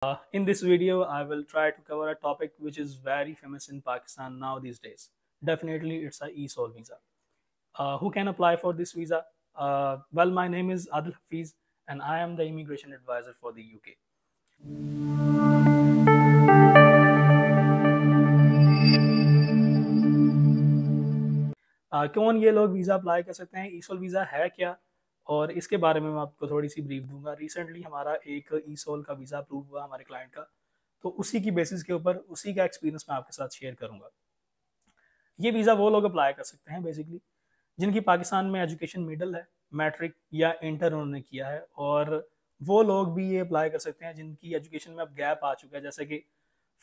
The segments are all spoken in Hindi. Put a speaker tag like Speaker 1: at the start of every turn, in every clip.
Speaker 1: In this video, I will try to cover a topic which is very famous in Pakistan now these days. Definitely, it's a ESOL visa. Who can apply for this visa? Well, my name is Adil Hafiz, and I am the immigration advisor for the UK. कौन ये लोग वीज़ा अप्लाई कर सकते हैं? ESOL वीज़ा है क्या? और इसके बारे में मैं आपको थोड़ी सी ब्रीफ दूंगा। रिसेंटली हमारा एक ESOL का वीज़ा अप्रूव हुआ हमारे क्लाइंट का, तो उसी की बेसिस के ऊपर उसी का एक्सपीरियंस मैं आपके साथ शेयर करूंगा। ये वीज़ा वो लोग अप्लाई कर सकते हैं बेसिकली जिनकी पाकिस्तान में एजुकेशन मिडल है, मैट्रिक या इंटर उन्होंने किया है, और वो लोग भी ये अप्लाई कर सकते हैं जिनकी एजुकेशन में अब गैप आ चुका है। जैसे कि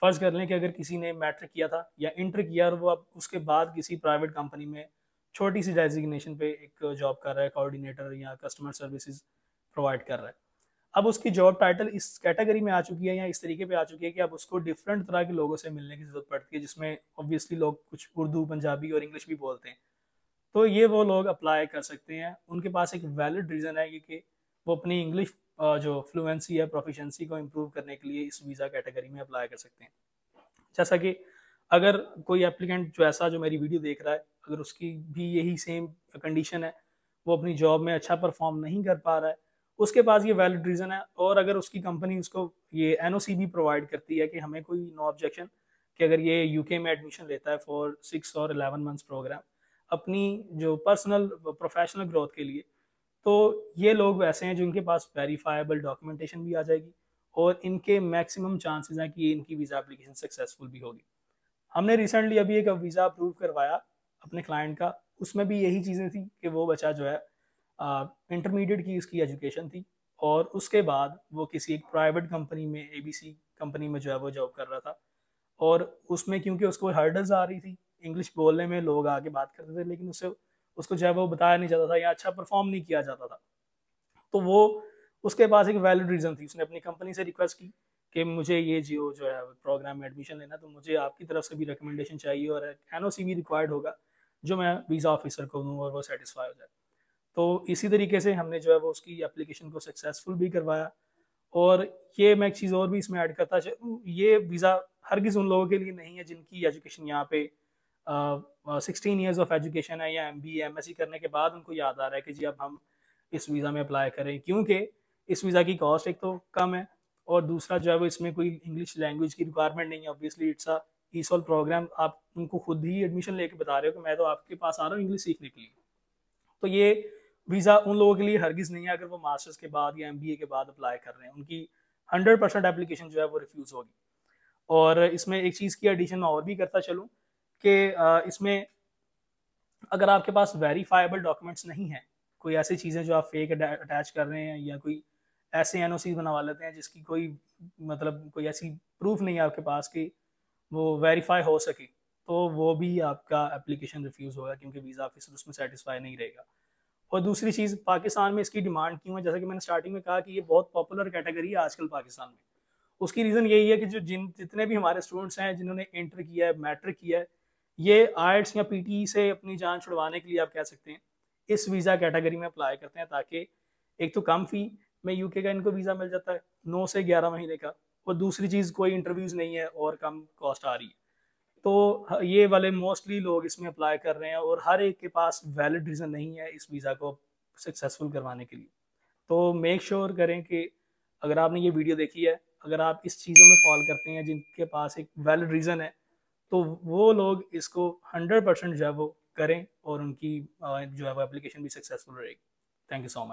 Speaker 1: फ़र्ज़ कर लें कि अगर किसी ने मैट्रिक किया था या इंटर किया और वो अब उसके बाद किसी प्राइवेट कंपनी में छोटी सी डेजिग्नेशन पे एक जॉब कर रहा है, कोऑर्डिनेटर या कस्टमर सर्विसेज प्रोवाइड कर रहा है। अब उसकी जॉब टाइटल इस कैटेगरी में आ चुकी है या इस तरीके पे आ चुकी है कि अब उसको डिफरेंट तरह के लोगों से मिलने की ज़रूरत पड़ती है, जिसमें ऑब्वियसली लोग कुछ उर्दू, पंजाबी और इंग्लिश भी बोलते हैं। तो ये वो लोग अप्लाई कर सकते हैं। उनके पास एक वैलिड रीज़न है कि वो अपनी इंग्लिश जो फ्लुएंसी है, प्रोफिशेंसी को इम्प्रूव करने के लिए इस वीज़ा कैटेगरी में अप्लाई कर सकते हैं। जैसा कि अगर कोई एप्लीकेंट जो ऐसा जो मेरी वीडियो देख रहा है, अगर उसकी भी यही सेम कंडीशन है, वो अपनी जॉब में अच्छा परफॉर्म नहीं कर पा रहा है, उसके पास ये वैलिड रीज़न है, और अगर उसकी कंपनी उसको ये NOC भी प्रोवाइड करती है कि हमें कोई नो ऑब्जेक्शन कि अगर ये UK में एडमिशन लेता है फॉर 6 और 11 मंथ्स प्रोग्राम अपनी जो पर्सनल प्रोफेशनल ग्रोथ के लिए, तो ये लोग वैसे हैं जिनके पास वेरीफाइबल डॉक्यूमेंटेशन भी आ जाएगी और इनके मैक्सिमम चांसेस हैं कि इनकी वीज़ा एप्लीकेशन सक्सेसफुल भी होगी। हमने रिसेंटली अभी एक वीज़ा अप्रूव करवाया अपने क्लाइंट का, उसमें भी यही चीज़ें थी कि वो बच्चा जो है इंटरमीडिएट की उसकी एजुकेशन थी, और उसके बाद वो किसी एक प्राइवेट कंपनी में, ABC कंपनी में जो है वो जॉब कर रहा था, और उसमें क्योंकि उसको हर्डल्स आ रही थी, इंग्लिश बोलने में लोग आके बात करते थे लेकिन उससे उसको जो है वो बताया नहीं जाता था या अच्छा परफॉर्म नहीं किया जाता था। तो वो उसके पास एक वैलिड रीज़न थी, उसने अपनी कंपनी से रिक्वेस्ट की कि मुझे ये जो है प्रोग्राम में एडमिशन लेना, तो मुझे आपकी तरफ से भी रिकमेंडेशन चाहिए और NOC भी रिक्वायर्ड होगा जो मैं वीज़ा ऑफिसर को दूँ और वो सेटिस्फाई हो जाए। तो इसी तरीके से हमने जो है वो उसकी एप्लीकेशन को सक्सेसफुल भी करवाया। और ये मैं एक चीज़ और भी इसमें ऐड करता चलूँ, ये वीज़ा हरगिज़ उन लोगों के लिए नहीं है जिनकी एजुकेशन यहाँ पे 16 ईयर्स ऑफ एजुकेशन है या MBA MSc करने के बाद उनको याद आ रहा है कि जी अब हम इस वीज़ा में अप्लाई करें, क्योंकि इस वीज़ा की कॉस्ट एक तो कम है, और दूसरा जो है वो इसमें कोई इंग्लिश लैंग्वेज की रिक्वायरमेंट नहीं है। Obviously it's a ESOL programme, आप उनको खुद ही एडमिशन लेके बता रहे हो कि मैं तो आपके पास आ रहा हूँ इंग्लिश सीखने के लिए। तो ये वीज़ा उन लोगों के लिए हरगिज़ नहीं है अगर वो मास्टर्स के बाद या MBA के बाद अप्लाई कर रहे हैं, उनकी 100% एप्लीकेशन जो है वो रिफ्यूज़ होगी। और इसमें एक चीज़ की एडिशन मैं और भी करता चलूँ कि इसमें अगर आपके पास वेरीफाइबल डॉक्यूमेंट्स नहीं है, कोई ऐसी चीज़ें जो आप फेक अटैच कर रहे हैं या कोई ऐसे NOC बनवा लेते हैं जिसकी कोई मतलब कोई ऐसी प्रूफ नहीं है आपके पास कि वो वेरीफाई हो सके, तो वो भी आपका एप्लीकेशन रिफ्यूज़ होगा क्योंकि वीज़ा ऑफिसर उसमें सेटिस्फाई नहीं रहेगा। और दूसरी चीज़, पाकिस्तान में इसकी डिमांड क्यों है? जैसा कि मैंने स्टार्टिंग में कहा कि ये बहुत पॉपुलर कैटेगरी है आजकल पाकिस्तान में। उसकी रीज़न यही है कि जो जितने भी हमारे स्टूडेंट्स हैं जिन्होंने इंटर किया है, मैट्रिक किया है, ये IELTS या PTE से अपनी जान छुड़वाने के लिए आप कह सकते हैं इस वीज़ा कैटेगरी में अप्लाई करते हैं, ताकि एक तो कम फ़ी में UK का इनको वीज़ा मिल जाता है 9 से 11 महीने का, और दूसरी चीज़ कोई इंटरव्यूज़ नहीं है और कम कॉस्ट आ रही है। तो ये वाले मोस्टली लोग इसमें अप्लाई कर रहे हैं, और हर एक के पास वैलिड रीज़न नहीं है इस वीज़ा को सक्सेसफुल करवाने के लिए। तो मेक श्योर करें कि अगर आपने ये वीडियो देखी है, अगर आप इस चीज़ों में फॉल करते हैं जिनके पास एक वैलिड रीज़न है, तो वो लोग इसको 100% जो है वो करें और उनकी जो है वो एप्लीकेशन भी सक्सेसफुल रहेगी। Thank you so much.